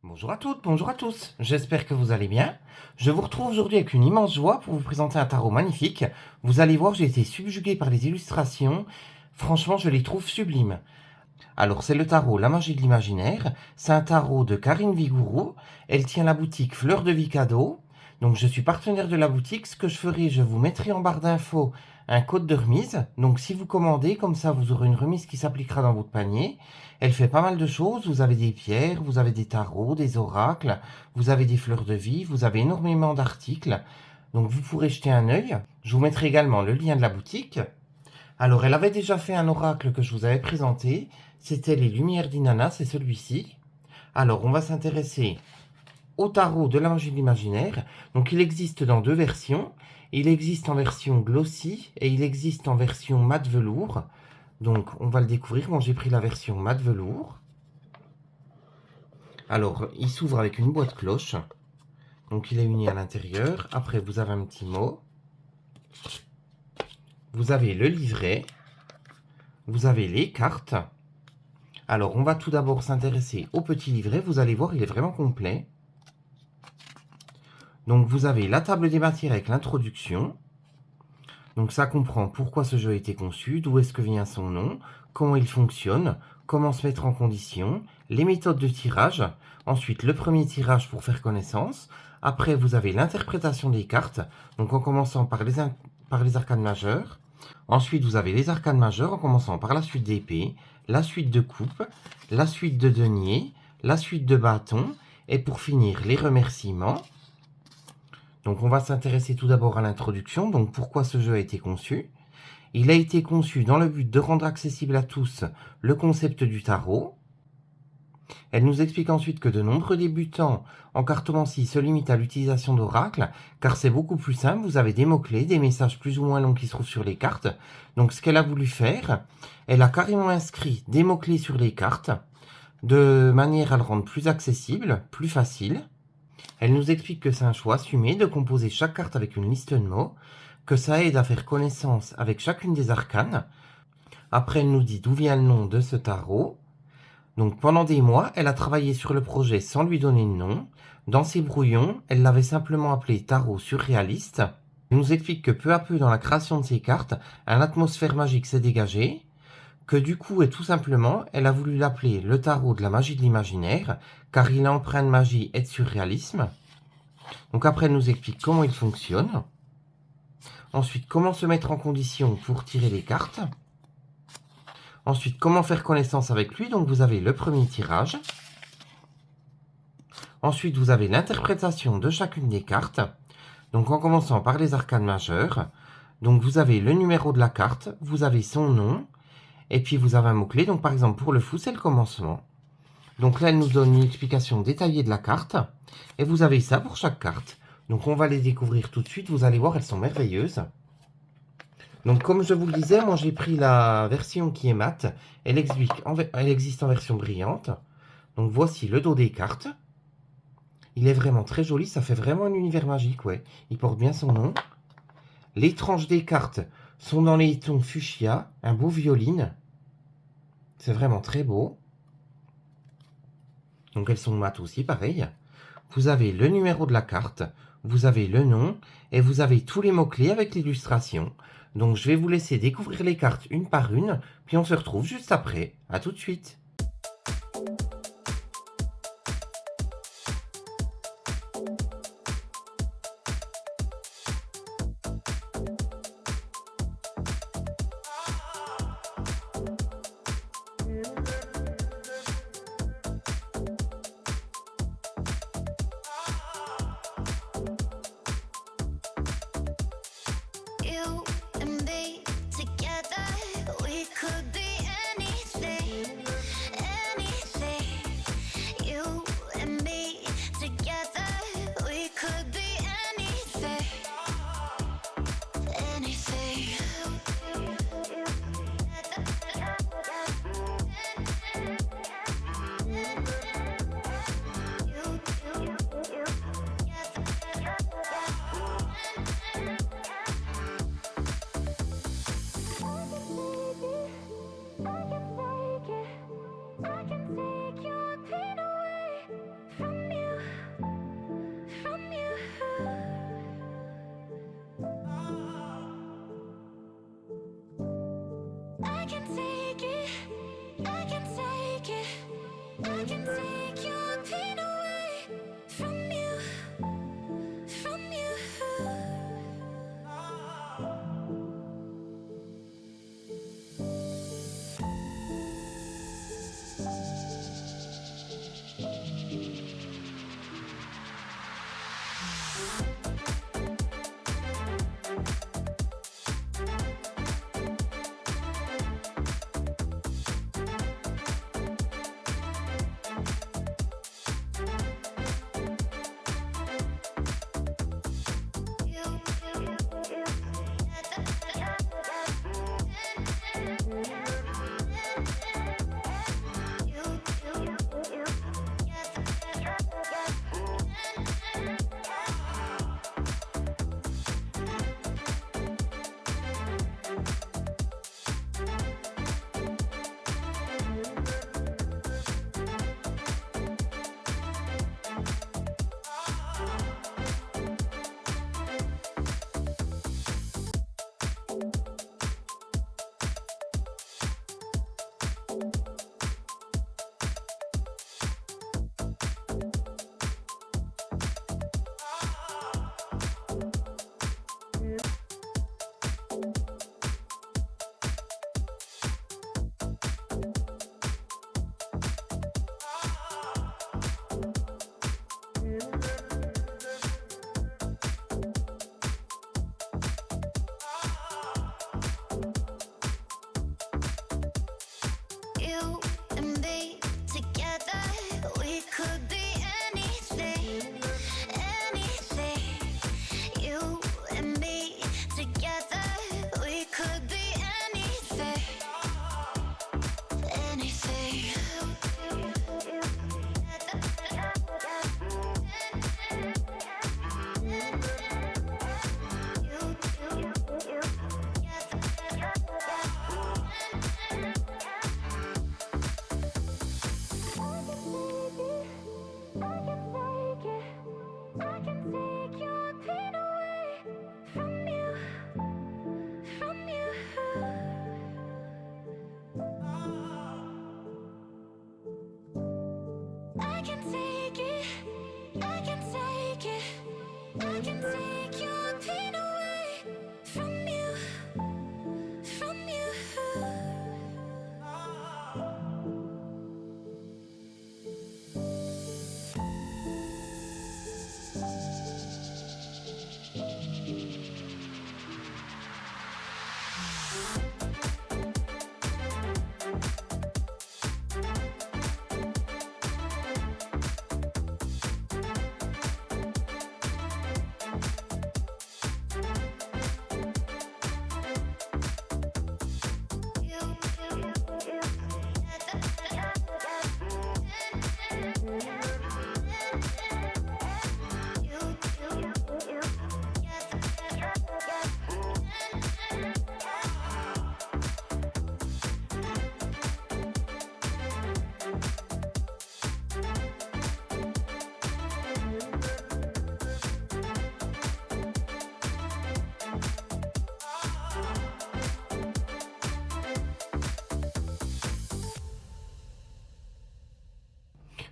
Bonjour à toutes, bonjour à tous, j'espère que vous allez bien. Je vous retrouve aujourd'hui avec une immense joie pour vous présenter un tarot magnifique. Vous allez voir, j'ai été subjugué par les illustrations, franchement je les trouve sublimes. Alors c'est le tarot La Magie de l'Imaginaire, c'est un tarot de Karine Vigourou, elle tient la boutique Fleur de Vie Cadeau. Donc je suis partenaire de la boutique, ce que je ferai, je vous mettrai en barre d'infos un code de remise. Donc si vous commandez, comme ça vous aurez une remise qui s'appliquera dans votre panier. Elle fait pas mal de choses, vous avez des pierres, vous avez des tarots, des oracles, vous avez des fleurs de vie, vous avez énormément d'articles. Donc vous pourrez jeter un œil. Je vous mettrai également le lien de la boutique. Alors elle avait déjà fait un oracle que je vous avais présenté, c'était les Lumières d'Inanna, c'est celui-ci. Alors on va s'intéresser au tarot de la magie de l'imaginaire. Donc il existe dans deux versions. Il existe en version glossy et il existe en version mat velours. Donc on va le découvrir. Moi j'ai pris la version mat velours. Alors il s'ouvre avec une boîte cloche. Donc il est uni à l'intérieur. Après vous avez un petit mot. Vous avez le livret. Vous avez les cartes. Alors on va tout d'abord s'intéresser au petit livret. Vous allez voir, il est vraiment complet. Donc vous avez la table des matières avec l'introduction. Donc ça comprend pourquoi ce jeu a été conçu, d'où est-ce que vient son nom, comment il fonctionne, comment se mettre en condition, les méthodes de tirage, ensuite le premier tirage pour faire connaissance, après vous avez l'interprétation des cartes, donc en commençant par les arcanes majeures, ensuite vous avez les arcanes majeures en commençant par la suite d'épée, la suite de coupe, la suite de denier, la suite de bâton, et pour finir les remerciements. Donc on va s'intéresser tout d'abord à l'introduction, donc pourquoi ce jeu a été conçu. Il a été conçu dans le but de rendre accessible à tous le concept du tarot. Elle nous explique ensuite que de nombreux débutants en cartomancie se limitent à l'utilisation d'oracles, car c'est beaucoup plus simple, vous avez des mots-clés, des messages plus ou moins longs qui se trouvent sur les cartes. Donc ce qu'elle a voulu faire, elle a carrément inscrit des mots-clés sur les cartes, de manière à le rendre plus accessible, plus facile. Elle nous explique que c'est un choix assumé de composer chaque carte avec une liste de mots, que ça aide à faire connaissance avec chacune des arcanes. Après, elle nous dit d'où vient le nom de ce tarot. Donc pendant des mois, elle a travaillé sur le projet sans lui donner de nom. Dans ses brouillons, elle l'avait simplement appelé tarot surréaliste. Elle nous explique que peu à peu dans la création de ces cartes, une atmosphère magique s'est dégagée, que du coup et tout simplement, elle a voulu l'appeler le tarot de la magie de l'imaginaire, car il est empreint de magie et de surréalisme. Donc après, elle nous explique comment il fonctionne. Ensuite, comment se mettre en condition pour tirer les cartes. Ensuite, comment faire connaissance avec lui. Donc vous avez le premier tirage. Ensuite, vous avez l'interprétation de chacune des cartes. Donc en commençant par les arcanes majeures. Donc vous avez le numéro de la carte, vous avez son nom, et puis vous avez un mot-clé. Donc par exemple, pour le fou, c'est le commencement. Donc là, elle nous donne une explication détaillée de la carte. Et vous avez ça pour chaque carte. Donc on va les découvrir tout de suite. Vous allez voir, elles sont merveilleuses. Donc comme je vous le disais, moi j'ai pris la version qui est mate. Elle existe en version brillante. Donc voici le dos des cartes. Il est vraiment très joli. Ça fait vraiment un univers magique, ouais. Il porte bien son nom. Les tranches des cartes sont dans les tons fuchsia. Un beau violine. C'est vraiment très beau. Donc elles sont mates aussi, pareil. Vous avez le numéro de la carte, vous avez le nom, et vous avez tous les mots-clés avec l'illustration. Donc je vais vous laisser découvrir les cartes une par une, puis on se retrouve juste après. A tout de suite. You and me together, we could be anything.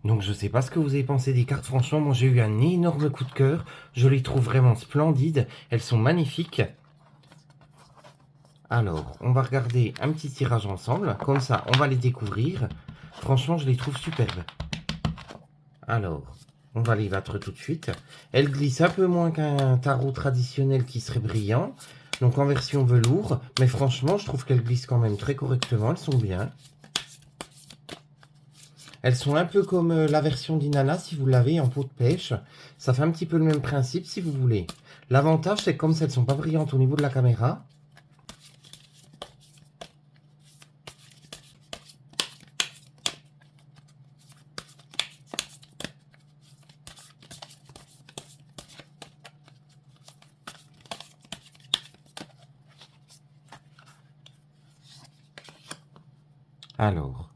Donc je sais pas ce que vous avez pensé des cartes, franchement, moi j'ai eu un énorme coup de cœur. Je les trouve vraiment splendides, elles sont magnifiques. Alors, on va regarder un petit tirage ensemble, comme ça on va les découvrir. Franchement, je les trouve superbes. Alors, on va les battre tout de suite. Elles glissent un peu moins qu'un tarot traditionnel qui serait brillant, donc en version velours, mais franchement, je trouve qu'elles glissent quand même très correctement, elles sont bien. Elles sont un peu comme la version d'Inanna si vous l'avez en peau de pêche. Ça fait un petit peu le même principe si vous voulez. L'avantage, c'est que comme elles ne sont pas brillantes au niveau de la caméra, alors,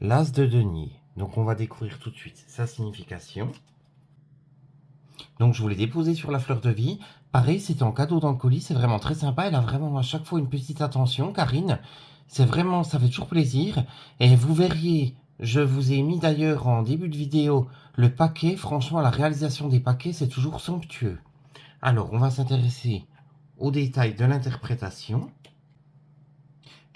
l'as de denier. Donc on va découvrir tout de suite sa signification. Donc je vous l'ai déposé sur la fleur de vie. Pareil, c'était en cadeau dans le colis, c'est vraiment très sympa. Elle a vraiment à chaque fois une petite attention, Karine. C'est vraiment, ça fait toujours plaisir. Et vous verriez, je vous ai mis d'ailleurs en début de vidéo le paquet. Franchement, la réalisation des paquets, c'est toujours somptueux. Alors, on va s'intéresser aux détails de l'interprétation.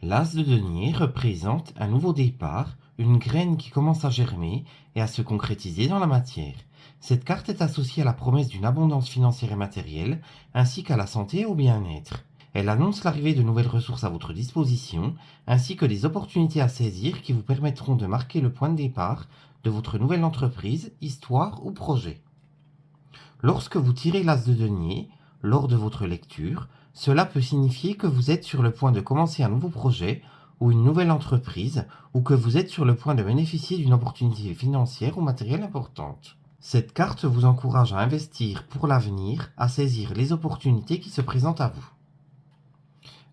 L'as de denier représente un nouveau départ, une graine qui commence à germer et à se concrétiser dans la matière. Cette carte est associée à la promesse d'une abondance financière et matérielle, ainsi qu'à la santé et au bien-être. Elle annonce l'arrivée de nouvelles ressources à votre disposition, ainsi que des opportunités à saisir qui vous permettront de marquer le point de départ de votre nouvelle entreprise, histoire ou projet. Lorsque vous tirez l'as de denier, lors de votre lecture, cela peut signifier que vous êtes sur le point de commencer un nouveau projet ou une nouvelle entreprise, ou que vous êtes sur le point de bénéficier d'une opportunité financière ou matérielle importante. Cette carte vous encourage à investir pour l'avenir, à saisir les opportunités qui se présentent à vous.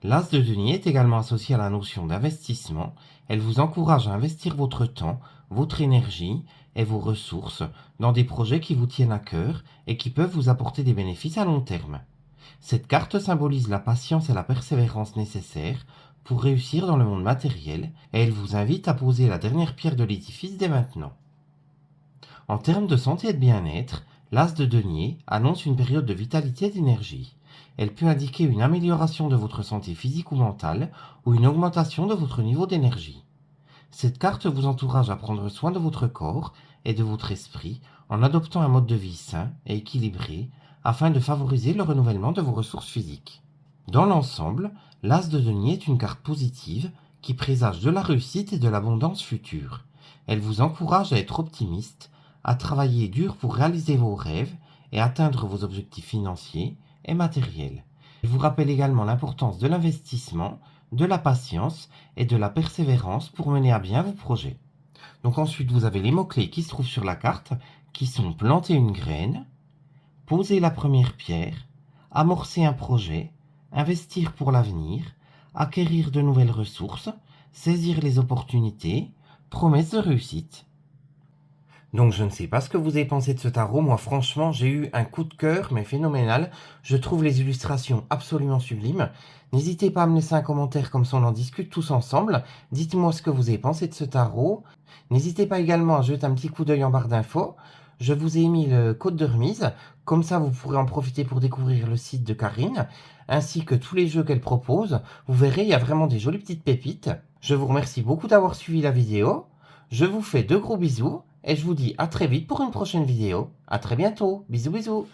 L'as de denier est également associé à la notion d'investissement. Elle vous encourage à investir votre temps, votre énergie et vos ressources dans des projets qui vous tiennent à cœur et qui peuvent vous apporter des bénéfices à long terme. Cette carte symbolise la patience et la persévérance nécessaires pour réussir dans le monde matériel et elle vous invite à poser la dernière pierre de l'édifice dès maintenant. En termes de santé et de bien-être, l'as de denier annonce une période de vitalité et d'énergie. Elle peut indiquer une amélioration de votre santé physique ou mentale ou une augmentation de votre niveau d'énergie. Cette carte vous encourage à prendre soin de votre corps et de votre esprit en adoptant un mode de vie sain et équilibré afin de favoriser le renouvellement de vos ressources physiques. Dans l'ensemble, l'as de denier est une carte positive qui présage de la réussite et de l'abondance future. Elle vous encourage à être optimiste, à travailler dur pour réaliser vos rêves et atteindre vos objectifs financiers et matériels. Elle vous rappelle également l'importance de l'investissement, de la patience et de la persévérance pour mener à bien vos projets. Donc ensuite, vous avez les mots-clés qui se trouvent sur la carte, qui sont planter une graine, poser la première pierre, amorcer un projet, investir pour l'avenir, acquérir de nouvelles ressources, saisir les opportunités, promesse de réussite. Donc je ne sais pas ce que vous avez pensé de ce tarot. Moi franchement j'ai eu un coup de cœur mais phénoménal. Je trouve les illustrations absolument sublimes. N'hésitez pas à me laisser un commentaire comme ça on en discute tous ensemble. Dites-moi ce que vous avez pensé de ce tarot. N'hésitez pas également à jeter un petit coup d'œil en barre d'infos. Je vous ai mis le code de remise. Comme ça vous pourrez en profiter pour découvrir le site de Karine ainsi que tous les jeux qu'elle propose. Vous verrez il y a vraiment des jolies petites pépites. Je vous remercie beaucoup d'avoir suivi la vidéo. Je vous fais de gros bisous et je vous dis à très vite pour une prochaine vidéo. À très bientôt. Bisous bisous.